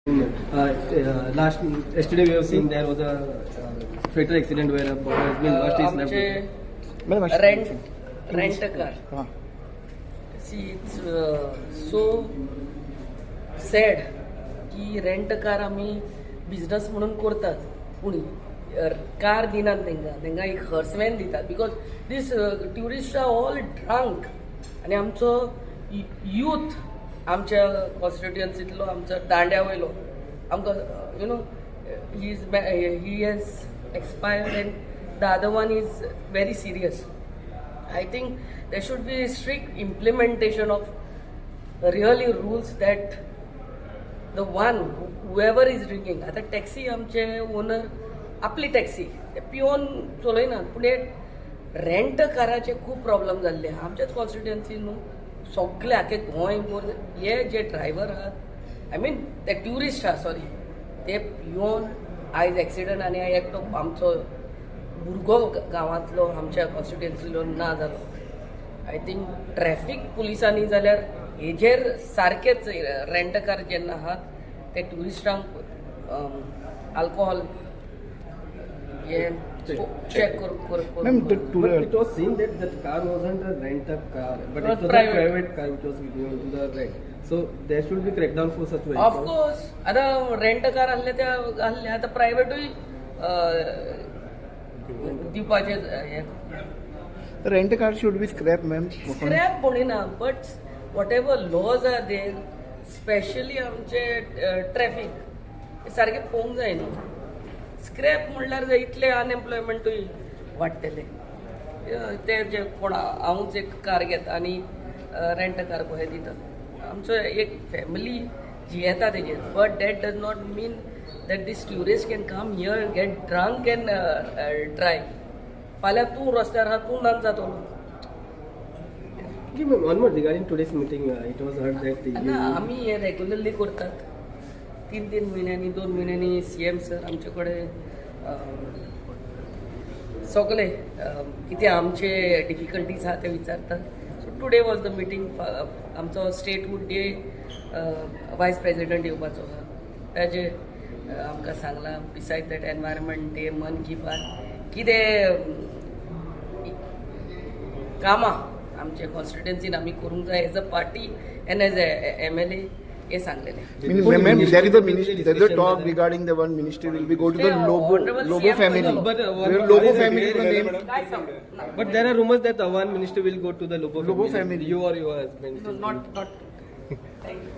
Last yesterday we have seen there was a fatal accident where a boy has been lost his life. Rent a car. See, it's so sad की rent car आम्ही business म्हणून करतात पुणी car दिनात तांकां एक horseman दितात because these tourist are all drunk आनी आमचो यूथ आमच्या कॉन्स्टिट्युएन्सींतलो आमचो दांड्या वयलो आमकां you know he has expired and the other one is very serious. I think there should be strict implementation of really rules that the one whoever is drinking. आता taxi आमचे ओनर आपली taxi पिवन चलयनात पूण rent काराचे खूब problem जाल्ले आमच्याच कॉन्स्टिट्युएन्सीन न्हू सगळे आखे गोंय हे जे ड्रायव्हर आहात आय मीन ते ट्युरिस्ट आहा सॉरी ते पिवन आयज एक्सिडंट आनी एकटो आमचो भुरगो गांवांतलो आमच्या कॉन्स्टिट्युएन्सीलो ना जालो. आय थिंक ट्रॅफीक पुलिसांनी जाल्यार हेजेर सारकेच रेंट कार जेन्ना आहात ते ट्युरिस्टांक अल्कोहोल हे चेक करून. It was seen that the car wasn't a rent a car, but it was a private car which was given to the rent. So there should be crackdown for such vehicles. Of course, आता rent car आहले ते आहले आता प्रायव्हेटूय दिवपाचे हे. Rent a car should be scrap, ma'am. Scrap म्हणिना but whatever laws are there, specially आमचे traffic सारखे पळोवंक जाय न्हू. स्क्रॅप म्हणल्यार इतले अनएम्प्लॉयमेंटूय वाडटले ते जे कोण हांवूच एक कार घेता आनी रेंट कार पळय दिता आमचो एक फॅमिली जियेता तेजेर but that does not mean that this tourist can come here, get drunk and drive. फाल्यां तूं रस्त्यार आहा तूं नाच जातलो. One more regarding today's meeting, it was heard that आमी हे रेग्युलरली करतात 3 महिन्यांनी 2 महिन्यांनी सीएम सर आमचे कडेन सगळे कितें आमचे डिफिकल्टीज आहा ते विचारतात. So today was the meeting आमचो स्टेटहूड डे वायस प्रेसिडेंट येवपाचो आहा ताजे आमकां सांगलां बिसायड दॅट एनवायरमेंट डे मन की बात कितें कामां आमचे कॉन्स्टिट्युएन्सीन आमी करूंक जाय as a party and as MLA हे सांगलेले. Ma'am, there is a talk regarding the one ministry will be go to the Lobo family. But Lobo family is the name. But there are rumors that one minister will go to the Lobo family. family. You or your husband. No, not. Thank you.